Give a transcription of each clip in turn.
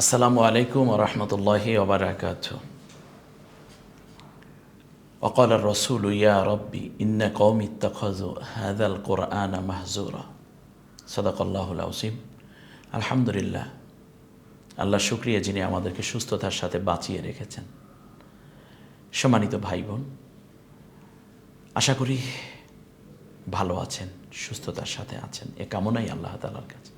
আসসালামু আলাইকুম ওয়া রাহমাতুল্লাহি ওয়া বারাকাতুহু। وقال الرسول يا ربي إن قومي اتخذوا هذا القرآن مهجورا صدق الله العظيم। আলহামদুলিল্লাহ, আল্লাহ শুকরিয়া যিনি আমাদেরকে সুস্থতার সাথে বাঁচিয়ে রেখেছেন। সম্মানিত ভাই বোন, আশা করি ভালো আছেন, সুস্থতার সাথে আছেন, এ কামনাই আল্লাহ তাআলার কাছে।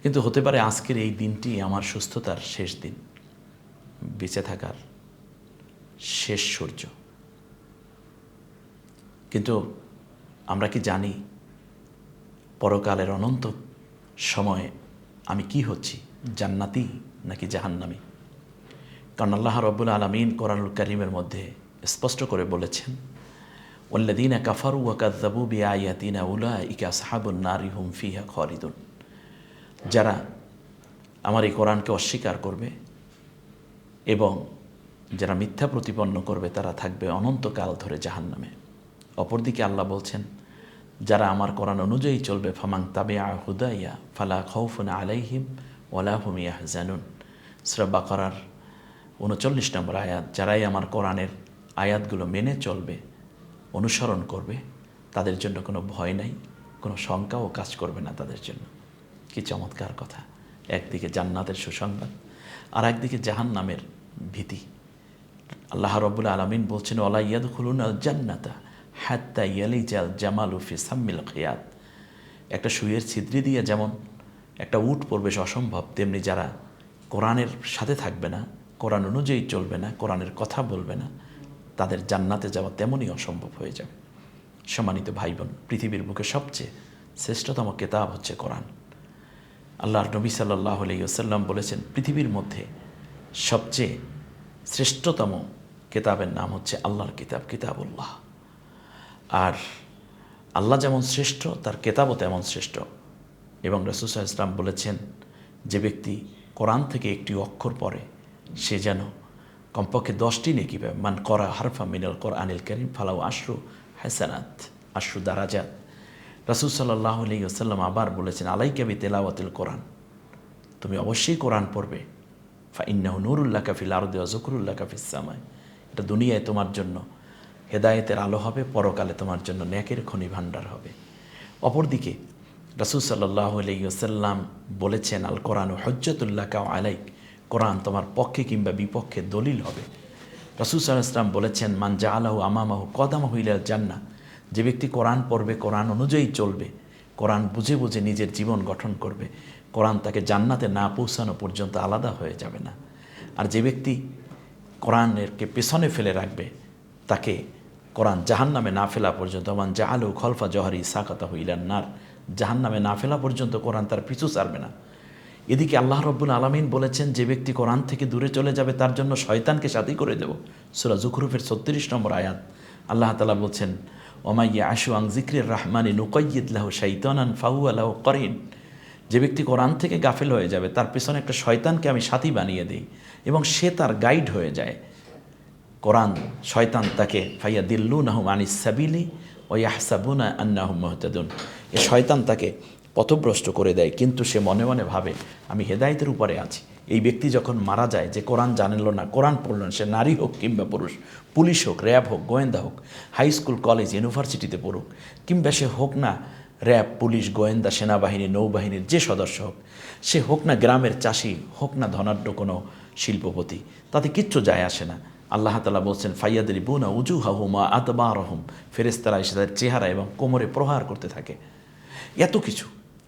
কিন্তু হতে পারে আজকের এই দিনটি আমার সুস্থতার শেষ দিন, বেঁচে থাকার শেষ সূর্য। কিন্তু আমরা কি জানি পরকালের অনন্ত সময়ে আমি কি হচ্ছি, জান্নাতি নাকি জাহান্নামী? কারণ আল্লাহ রাব্বুল আলামিন কোরআনুল কারীমের মধ্যে স্পষ্ট করে বলেছেন, ওয়াল্লাযীনা কাফারু ওয়া কাযযাবু বিআয়াতিনা উলাইকা আসহাবুন নারি হুম ফিহা খালিদুন। যারা আমার এই কোরআনকে অস্বীকার করবে এবং যারা মিথ্যা প্রতিপন্ন করবে তারা থাকবে অনন্তকাল ধরে জাহান্নামে। অপরদিকে আল্লাহ বলছেন, যারা আমার কোরআন অনুযায়ী চলবে ফামাং তাবিআ হুদাইয়া ফালা খাউফুন আলাইহিম ওয়ালা হুম ইয়াহজানুন। সূরা বাকারার ৩৯ নম্বর আয়াত। যারাই আমার কোরআনের আয়াতগুলো মেনে চলবে, অনুসরণ করবে, তাদের জন্য কোনো ভয় নাই, কোনো শঙ্কাও কাজ করবে না তাদের জন্য। কি চমৎকার কথা! একদিকে জান্নাতের সুসংবাদ, আর একদিকে জাহান্নামের ভীতি। আল্লাহ রাব্বুল আলামিন বলছেন, ওয়ালা ইয়াদখুলুনাল জান্নাতা হাত্তা ইয়ালিজাল জামালু ফি সাম্মিল খিয়াত। একটা সুইয়ের ছিদ্রি দিয়ে যেমন একটা উট প্রবেশ অসম্ভব, তেমনি যারা কোরআনের সাথে থাকবে না, কোরআন অনুযায়ী চলবে না, কোরআনের কথা বলবে না, তাদের জান্নাতে যাওয়া তেমনই অসম্ভব হয়ে যাবে। সম্মানিত ভাই বোন, পৃথিবীর বুকে সবচেয়ে শ্রেষ্ঠতম কেতাব হচ্ছে কোরআন। আল্লাহর নবী সাল্লাল্লাহু আলাইহি ওয়াসাল্লাম বলেছেন, পৃথিবীর মধ্যে সবচেয়ে শ্রেষ্ঠতম কেতাবের নাম হচ্ছে আল্লাহর কিতাব, কিতাবুল্লাহ। আর আল্লাহ যেমন শ্রেষ্ঠ, তার কেতাবও তেমন শ্রেষ্ঠ। এবং রাসূল সাল্লাল্লাহু আলাইহি ওয়াসাল্লাম বলেছেন, যে ব্যক্তি কোরআন থেকে একটি অক্ষর পড়ে সে যেন কমপক্ষে 10টি নেকি পায়। মান করা হারফা মিনাল কোরআনিল কারীম ফালাউ আশরু হাসানাত, আশরু দারাজাত। রাসূল সাল্লাল্লাহু আলাইহি ওয়াসাল্লাম আবার বলেছেন, আলাইকা বিতিলাওয়াতিল কোরআন, তুমি অবশ্যই কোরআন পড়বে। ফা ইন্নাহু নূরুল লাকা ফিল আরদি ওয়া যিকরুল লাকা ফিস সামায়। এটা দুনিয়ায় তোমার জন্য হেদায়েতের আলো হবে, পরকালে তোমার জন্য নেকের খনি ভাণ্ডার হবে। অপরদিকে রাসূল সাল্লাল্লাহু আলাইহি ওয়াসাল্লাম বলেছেন, আল কোরআনু হুজ্জাতুল লাকা ওয়া আলাইক, কোরআন তোমার পক্ষে কিংবা বিপক্ষে দলিল হবে। রাসূল সাল্লাল্লাহু আলাইহি ওয়াসাল্লাম বলেছেন, মান জাআলাহু আমামাহু কদামাহু ইলাল জান্নাহ, যে ব্যক্তি কোরআন পড়বে, কোরআন অনুযায়ী চলবে, কোরআন বুঝে বুঝে নিজের জীবন গঠন করবে, কোরআন তাকে জান্নাতে না পৌঁছানো পর্যন্ত আলাদা হয়ে যাবে না। আর যে ব্যক্তি কোরআনকে পেছনে ফেলে রাখবে, তাকে কোরআন জাহান্নামে না ফেলা পর্যন্ত, মান জাআলু খলফা জহরি সাকাতাহু ইলান নার, জাহান্নামে না ফেলা পর্যন্ত কোরআন তার পিছু ছাড়বে না। এদিকে আল্লাহ রাব্বুল আলামিন বলেছেন, যে ব্যক্তি কোরআন থেকে দূরে চলে যাবে তার জন্য শয়তানকে সাথী করে দেব। সূরা যুখরুফের ৩৬ নম্বর আয়াত। আল্লাহ তাআলা বলছেন, ওয়া মাইয়া আশু আন যিকরির রাহমানি নুকাইয়িদ লাহু শাইতানান ফাহুয়া লাহু করিন। যে ব্যক্তি কোরআন থেকে গাফেল হয়ে যাবে তার পেছনে একটা শয়তানকে আমি সাথী বানিয়ে দিই এবং সে তার গাইড হয়ে যায়। কোরআন শয়তান তাকে ফাইয়া দিল্লুনাহুম আনিস সাবিলি ওয়া ইয়াহসাবুনা আন্নাহুম মুহতাদুন। এ শয়তান তাকে পথভ্রষ্ট করে দেয়, কিন্তু সে মনে মনে ভাবে আমি হেদায়েতের উপরে আছি। এই ব্যক্তি যখন মারা যায়, যে কোরআন জানল না, কোরআন পড়ল না, সে নারী হোক কিংবা পুরুষ, পুলিশ হোক, র্যাব হোক, গোয়েন্দা হোক, হাই স্কুল, কলেজ, ইউনিভার্সিটিতে পড়ুক, কিংবা সে হোক না র্যাব, পুলিশ, গোয়েন্দা, সেনাবাহিনী, নৌবাহিনীর যে সদস্য হোক, সে হোক না গ্রামের চাষি, হোক না ধনাঢ্য কোনো শিল্পপতি, তাতে কিচ্ছু যায় আসে না। আল্লাহ তাআলা বলছেন, ফাইয়াদরিবুনা উজুহাহুম ওয়া আদবারহুম, ফেরেশতারা এসে তাদের চেহারা এবং কোমরে প্রহার করতে থাকে। এত কিছু,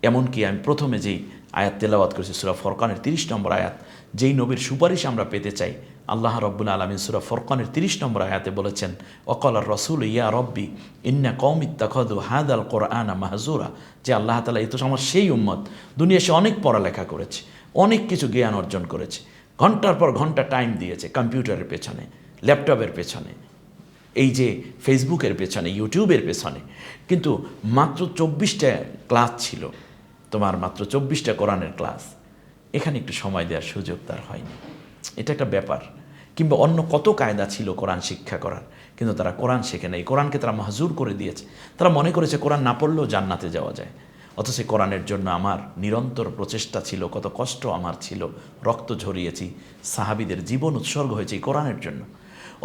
এমনকি আমি প্রথমে যেই আয়াত তেলাওয়াত করেছি সূরা ফুরকানের 30 নম্বর আয়াত, যেই নবীর সুপারিশ আমরা পেতে চাই, আল্লাহ রাব্বুল আলামিন সূরা ফুরকানের 30 নম্বর আয়াতে বলেছেন, ওয়াকালার রাসূল ইয়া রব্বি ইন্না কওমি ইত্তাখাযু হাযাল কোরআনা মাহজুরা। যে আল্লাহ তাআলা, এ তো আমার সেই উম্মত, দুনিয়ায় সে অনেক পড়ালেখা করেছে, অনেক কিছু জ্ঞান অর্জন করেছে, ঘন্টার পর ঘন্টা টাইম দিয়েছে কম্পিউটারের পেছনে, ল্যাপটপের পেছনে, এই যে ফেসবুকের পেছনে, ইউটিউবের পেছনে, কিন্তু মাত্র 24টা ক্লাস ছিল, তোমার মাত্র 24টা কোরআনের ক্লাস, এখানে একটু সময় দেওয়ার সুযোগ তার হয়নি। এটা একটা ব্যাপার। কিংবা অন্য কত কায়দা ছিল কোরআন শিক্ষা করার, কিন্তু তারা কোরআন শেখে নাই, কোরআনকে তারা মাহজুর করে দিয়েছে। তারা মনে করেছে কোরআন না পড়লেও জান্নাতে যাওয়া যায়। অথচ কোরআনের জন্য আমার নিরন্তর প্রচেষ্টা ছিল, কত কষ্ট আমার ছিল, রক্ত ঝরিয়েছি, সাহাবীদের জীবন উৎসর্গ হয়েছে এই কোরআনের জন্য।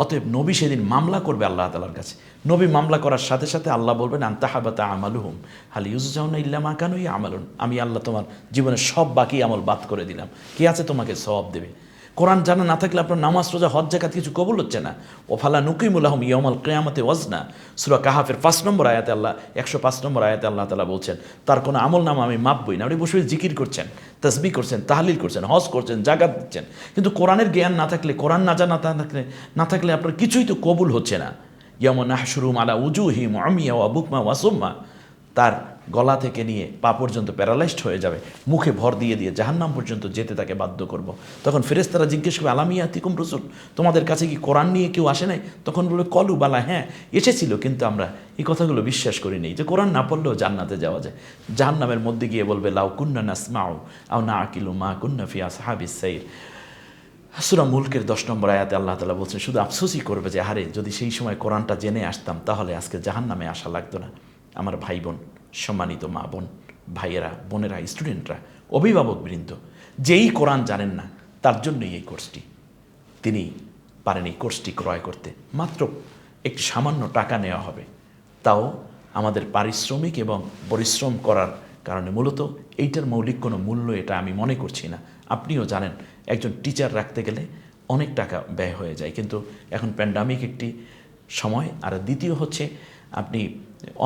অতএব নবী সেদিন মামলা করবে আল্লাহ তাআলার কাছে। নবী মামলা করার সাথে সাথে আল্লাহ বলবেন আনতাহাবাতা আমালুহুম হাল ইউজজাউনা ইল্লা মা কানু ইয়ামালুন। আমি আল্লাহ তোমার জীবনের সব বাকি আমল বাদ করে দিলাম, কে আছে তোমাকে সওয়াব দেবে। কোরআন জানা না থাকলে আপনার নামাজ, রোজা, হজ, যাকাত কিছু কবুল হচ্ছে না। ও ফালা নুকিমুল লাহুম ইয়াউমাল কিয়ামাতি ওয়াজনা। সূরা কাহাফের 5 নম্বর আয়াতে আল্লাহ 105 নম্বর আয়াতে আল্লাহ তাআলা বলছেন তার কোনো আমল নামা আমি মাপবই না। আপনি বসে জিকির করছেন, তাসবিহ করছেন, তাহলিল করছেন, হজ করছেন, জাকাত দিচ্ছেন, কিন্তু কোরআনের জ্ঞান না থাকলে, কোরআন না জানা না থাকলে আপনার কিছুই তো কবুল হচ্ছে না। ইয়াউমা নাহশুরুহুম আলা উজুহিহিম উমিয়া ওয়া বুকমা ওয়া সুম্মা। তার গলা থেকে নিয়ে পা পর্যন্ত প্যারালাইজড হয়ে যাবে, মুখে ভর দিয়ে দিয়ে জাহান্নাম পর্যন্ত যেতে তাকে বাধ্য করব। তখন ফেরেশতারা জিজ্ঞেস করবে আলামিয়াতিকুম রসুল, তোমাদের কাছে কি কোরআন নিয়ে কেউ আসে নাই? তখন বলবে কলু বালা, হ্যাঁ এসেছিল, কিন্তু আমরা এই কথাগুলো বিশ্বাস করি নেই যে কোরআন না পড়লেও জান্নাতে যাওয়া যায়। জাহান্নামের মধ্যে গিয়ে বলবে লাউ কুন্না নাসমাউ আও না আকিলু মা কুন্না ফি আসহাবিস সাইর। সূরা মুলকের 10 নম্বর আয়াতে আল্লাহ তাআলা বলছেন শুধু আফসোসই করবে যে আরে যদি সেই সময় কোরআনটা জেনে আসতাম তাহলে আজকে জাহান্নামে আসা লাগতো না। আমার ভাই বোন, সম্মানিত মা বোন, ভাইয়েরা, বোনেরা, স্টুডেন্টরা, অভিভাবকবৃন্দ, যেই কোরআন জানেন না তার জন্যই এই কোর্সটি। তিনি পারেন এই কোর্সটি ক্রয় করতে, মাত্র একটি সামান্য টাকা নেওয়া হবে, তাও আমাদের পারিশ্রমিক এবং পরিশ্রম করার কারণে। মূলত এইটার মৌলিক কোনো মূল্য এটা আমি মনে করছি না। আপনিও জানেন একজন টিচার রাখতে গেলে অনেক টাকা ব্যয় হয়ে যায়, কিন্তু এখন প্যান্ডামিক একটি সময়, আর দ্বিতীয় হচ্ছে আপনি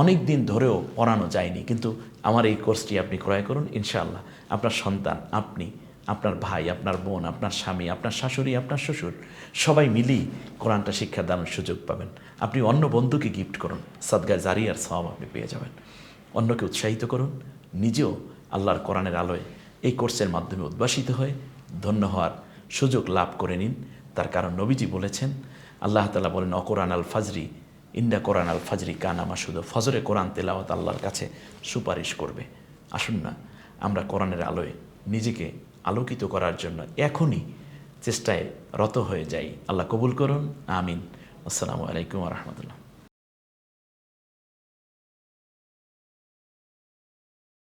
অনেক দিন ধরেও পড়ানো যায়নি, কিন্তু আমার এই কোর্সটি আপনি ক্রয় করুন, ইনশাআল্লাহ আপনার সন্তান, আপনি, আপনার ভাই, আপনার বোন, আপনার স্বামী, আপনার শাশুড়ি, আপনার শ্বশুর, সবাই মিলেই কোরআনটা শিক্ষাদানের সুযোগ পাবেন। আপনি অন্য বন্ধুকে গিফট করুন, সাদগায়ে জারিয়ার সওয়াব আপনি পেয়ে যাবেন। অন্যকে উৎসাহিত করুন, নিজেও আল্লাহর কোরআনের আলোয় এই কোর্সের মাধ্যমে উদ্ভাসিত হয়ে ধন্য হওয়ার সুযোগ লাভ করে নিন। তার কারণ নবীজি বলেছেন, আল্লাহ তাআলা বলেন অকোরআন আল ফাজরি ইন্ডা কোরআন আল ফাজরি কানা মাসুদা। ফজরে কোরআন তেলাওয়াত আল্লাহর কাছে সুপারিশ করবে। আসুন না আমরা কোরআনের আলোয় নিজেকে আলোকিত করার জন্য এখনই চেষ্টায় রত হয়ে যাই। আল্লাহ কবুল করুন, আমিন। আসসালামু আলাইকুম ওয়া রাহমাতুল্লাহ।